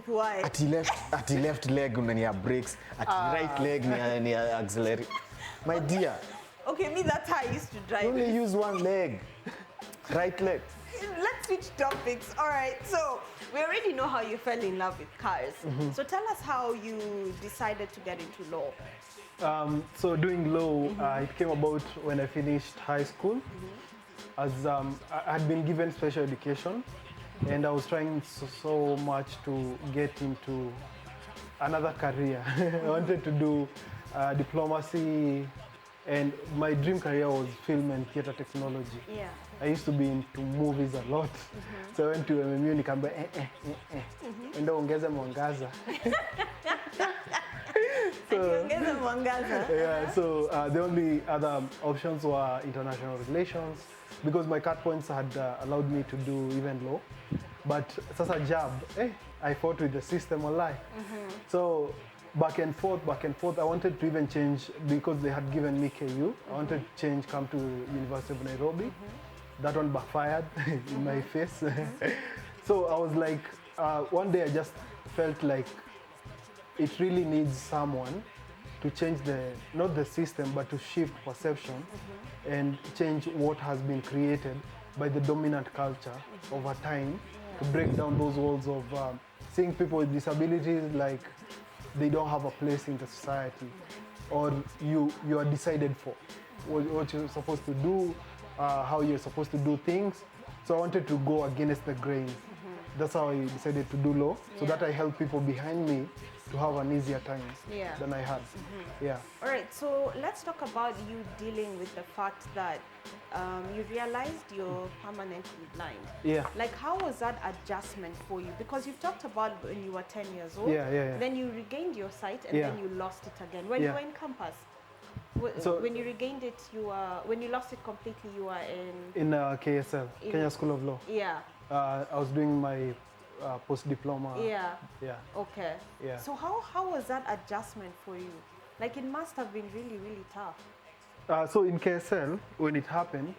opposite, why? At left leg near brakes, at right leg near auxiliary. My dear. Okay, me, that's how I used to drive. You only use one leg. Right leg. Let's switch topics. All right, so we already know how you fell in love with cars. So tell us how you decided to get into law. So doing law, it came about when I finished high school. As I had been given special education, and I was trying so much to get into another career. I wanted to do diplomacy, and my dream career was film and theater technology. Yeah. I used to be into movies a lot. So I went to MMU nikaambia enda ongeze mwangaza. Ongeza mwangaza. Yeah, so the only other options were international relations, because my cut points had allowed me to do even law. But sasa job, I fought with the system online. So back and forth, I wanted to even change, because they had given me KU. I wanted to change, come to University of Nairobi. That one backfired in my face. So I was like, one day I just felt like it really needs someone to change not the system, but to shift perception and change what has been created by the dominant culture over time, to break down those walls of seeing people with disabilities like they don't have a place in the society, or you are decided for what you're supposed to do, how you're supposed to do things. So I wanted to go against the grain. That's how I decided to do law, so that I help people behind me to have an easier time than I had. Yeah. All right, so let's talk about you dealing with the fact that you realized you're permanently blind. Yeah. Like, how was that adjustment for you? Because you've talked about when you were 10 years old. Yeah. Then you regained your sight, and then you lost it again. When you were in campus, So when you regained it, when you lost it completely, you were in KSL, Kenya School of Law. Yeah. I was doing my post-diploma. Yeah. Yeah. Okay. Yeah. So how was that adjustment for you? Like, it must have been really, really tough. So in KSL, when it happened,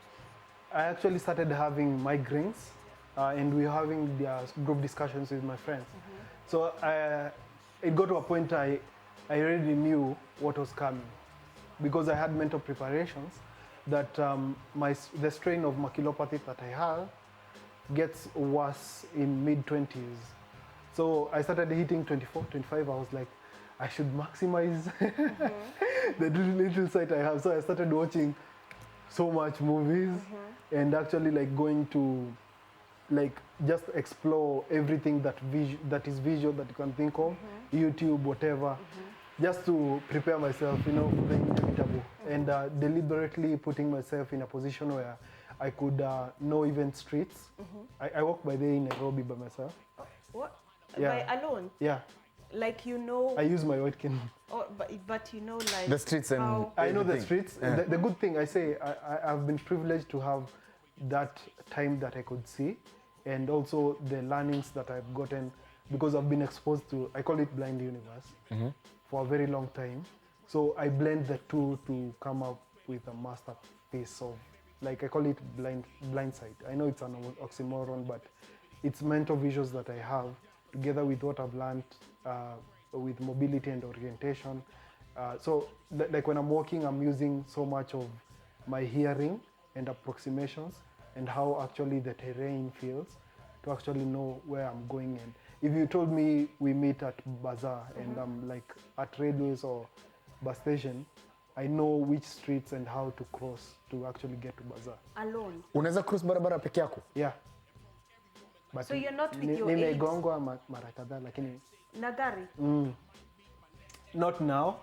I actually started having migraines, and we were having group discussions with my friends. So it got to a point I already knew what was coming, because I had mental preparations that the strain of maculopathy that I have gets worse in mid-20s. So I started hitting 24, 25. I was like, I should maximize the little sight I have. So I started watching so much movies and actually like going to like just explore everything that is visual that you can think of, YouTube, whatever, just to prepare myself, for the inevitable, and deliberately putting myself in a position where I could know even streets. I walk by there in Nairobi by myself. What? Yeah. By alone? Yeah. Like, I use my white cane. Oh, but like the streets and how... I know the streets. Yeah. The good thing, I've been privileged to have that time that I could see, and also the learnings that I've gotten, because I've been exposed to, I call it blind universe, for a very long time. So I blend the two to come up with a masterpiece of, like, I call it blind sight. I know it's an oxymoron, but it's mental visuals that I have together with what I've learned with mobility and orientation. So like when I'm walking, I'm using so much of my hearing and approximations and how actually the terrain feels to actually know where I'm going. And if you told me we meet at bazaar and I'm like at railways or bus station, I know which streets and how to cross to actually get to bazaar. Alone? Unaweza cross barabara peke yako? Yeah. But so you're not with your aides? Nimegongwa mara kadhaa lakini na gari? Not now.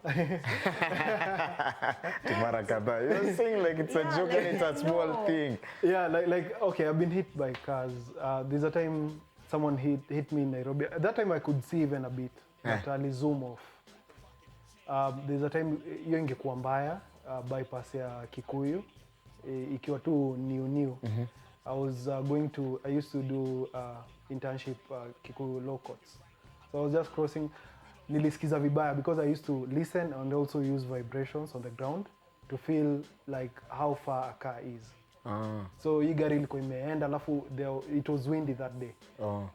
Mara kadhaa. You're saying like it's a joke and it's a small thing. Yeah, like okay, I've been hit by cars. There's a time someone hit me in Nairobi. At that time I could see even a bit, but I'll zoom off. There's a time hiyo ingekuwa mbaya, bypass ya Kikuyu, ikiwa tu new. I used to do internship Kikuyu Law Courts. So I was just crossing, nilisikiza vibaya because I used to listen and also use vibrations on the ground to feel like how far a car is. So hii gari ilikuwa imeenda alafu it was windy that day.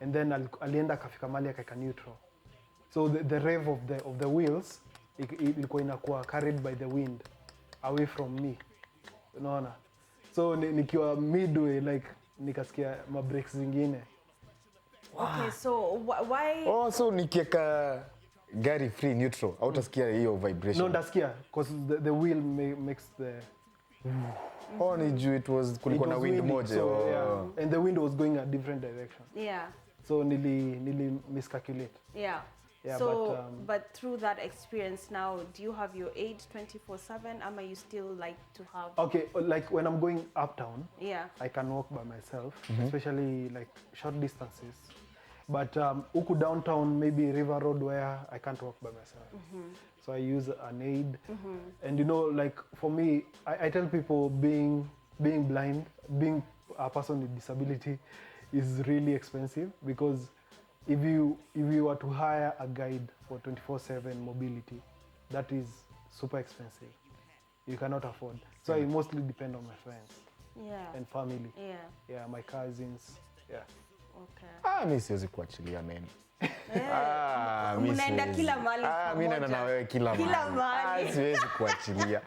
And then alienda akafika mali akaeka neutral. So the rev of the wheels ilikuwa inakuwa carried by the wind away from me. Unaona? So nikiwa midway like nikasikia ma brakes zingine. Okay, so why? Oh, so nikieka gari free neutral, hautasikia hiyo vibration. No, ndasikia because the wheel makes the ni juu kulikuwa na wind moja. So, yeah. And the wind was going a different direction. Yeah. So nili miscalculate. Yeah. Yeah, so, but through that experience now, do you have your aid 24/7? Am you still like to have? Okay, like when I'm going uptown, Yeah. I can walk by myself, especially like short distances. But huku downtown, maybe River Road, where I can't walk by myself. So I use an aid. And you know, like for me, I tell people being blind, being a person with disability is really expensive because if you were to hire a guide for 24/7 mobility, that is super expensive. You cannot afford. So I mostly depend on my friends and family. Yeah, my cousins. Yeah. Okay. Mimi siwezi kuachilia nini. Mnaenda kila mahali. Mimi naenda na wewe kila mahali. Siwezi kuachilia.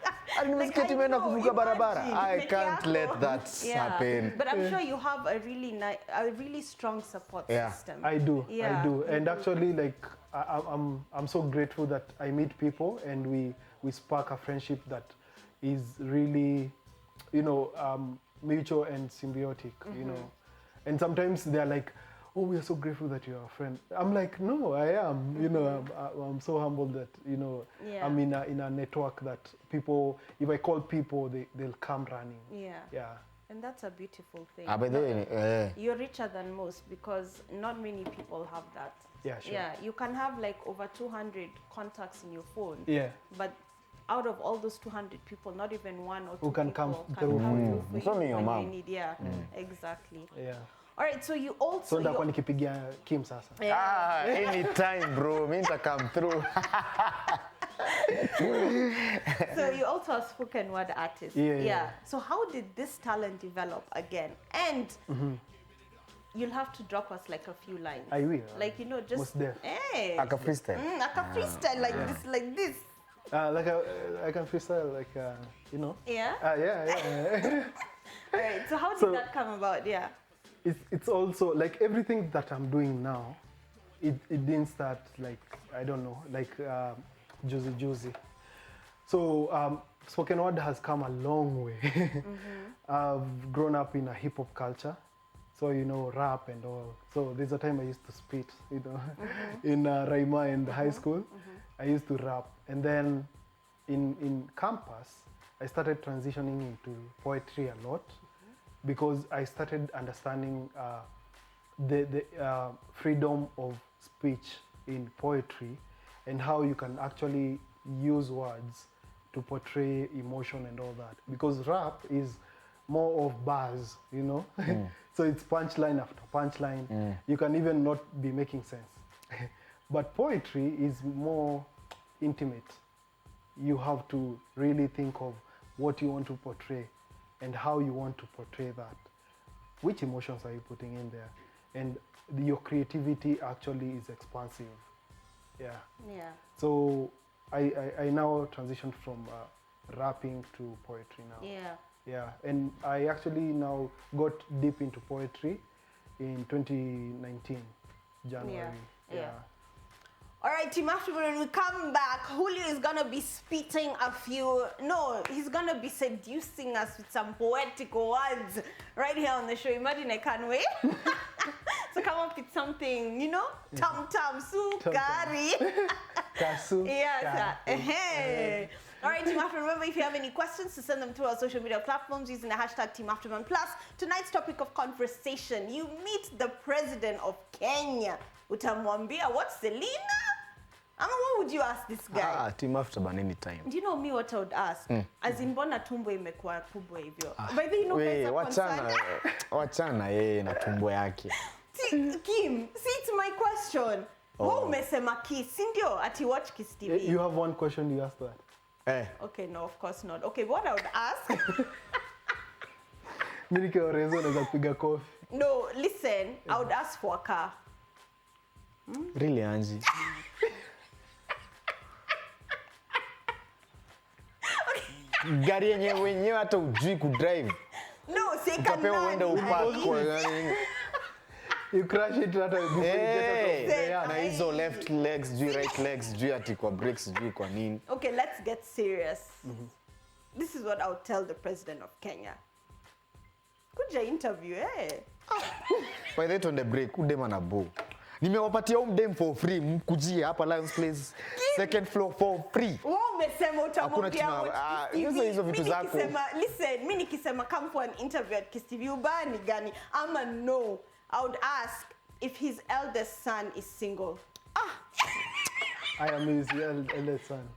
Nimesikia tumeenda kuvuka barabara. I can't let that happen. But I'm sure you have a really strong support system. I do. And actually, like I'm so grateful that I meet people and we spark a friendship that is really, you know, mutual and symbiotic. You know, and sometimes they're like, "Oh, we are so grateful that you're a friend." I'm like, "No, I am." You know, I'm so humbled that, you know, I'm in a network that people, if I call people, they'll come running. Yeah. And that's a beautiful thing. By the way, you're richer than most because not many people have that. Yeah, sure. Yeah, you can have like over 200 contacts in your phone. Yeah. But out of all those 200 people, not even one or two who can people come can through come for through you. for you Your when mom. you need. Yeah, exactly. Yeah. All right, so you also... So ndakuwa nikipigia Kim sasa. Anytime, bro. Mimi nita come through. So you also a spoken word artist. Yeah. So how did this talent develop again? And you'll have to drop us like a few lines. I will. Like, you know, just... Most there. Hey. Aka freestyle. Aka freestyle like this. Like I can freestyle, like you know. Yeah. Yeah. All right. So how did that come about? Yeah. It's also like everything that I'm doing now. It didn't start like, I don't know, like juicy. So spoken word has come a long way. I've grown up in a hip hop culture. So, you know, rap and all. So there's a time I used to spit, you know, in Raima in high school. I used to rap. And then in campus, I started transitioning into poetry a lot because I started understanding the freedom of speech in poetry and how you can actually use words to portray emotion and all that. Because rap is more of bars, you know? So it's punchline after punchline. You can even not be making sense. But poetry is more intimate. You have to really think of what you want to portray and how you want to portray that. Which emotions are you putting in there? And your creativity actually is expansive. Yeah. So I now transitioned from rapping to poetry now. Yeah, and I actually now got deep into poetry in 2019, January. Yeah. All right, Team Afterburn, when we come back, Julio is going to be spitting he's going to be seducing us with some poetic words right here on the show. Imagine, I can't wait. So come up with something, you know, tam-tam, sukari. Kasu. Yes. All right, Team Afterburn, remember if you have any questions to send them through our social media platforms using the hashtag Team Afterburn. Plus, tonight's topic of conversation, you meet the president of Kenya. Utamwambia, what's Selena? What would you ask this guy? Team Afterburn anytime. Do you know me what I would ask? As in, mbona tumbo imekuwa kubwa hivyo? By the way, you know guys are concerned. Wachana yeye na tumbo yake. Kim, see, it's my question. Wewe umesema Kiss, si ndio? Ati watch Kiss TV. You have one question, you ask that. Okay, no, of course not. Okay, what I would ask... Mimi nikiwa rezo naweza kupiga kofi. No, listen, I would ask for a car. Really, Angie? Gari yenyewe hata ujui kudrive. No, say Ukapewa uende upark kwa gani. You crash it right before you get out of Na hizo left legs, juu right legs, juu ati kwa brakes, juu kwa nini. Okay, let's get serious. This is what I would tell the president of Kenya. Kuja interview, eh? By the way, on the break, udema na bo. Nimewapatia dem for free, mkujie hapa Lions Place, second floor for free. Wewe umesema utamwambia hizo vitu zako. Listen, mimi nikisema come for an interview at Kiss TV ubani gani? Ama no. I would ask if his eldest son is single. I am his eldest son.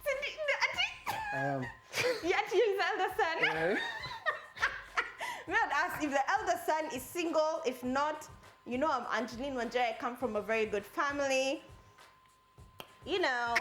I am. Yet his eldest son. Yeah. Me would ask if the eldest son is single. If not, you know I'm Angelina Wanjeri. I come from a very good family. You know.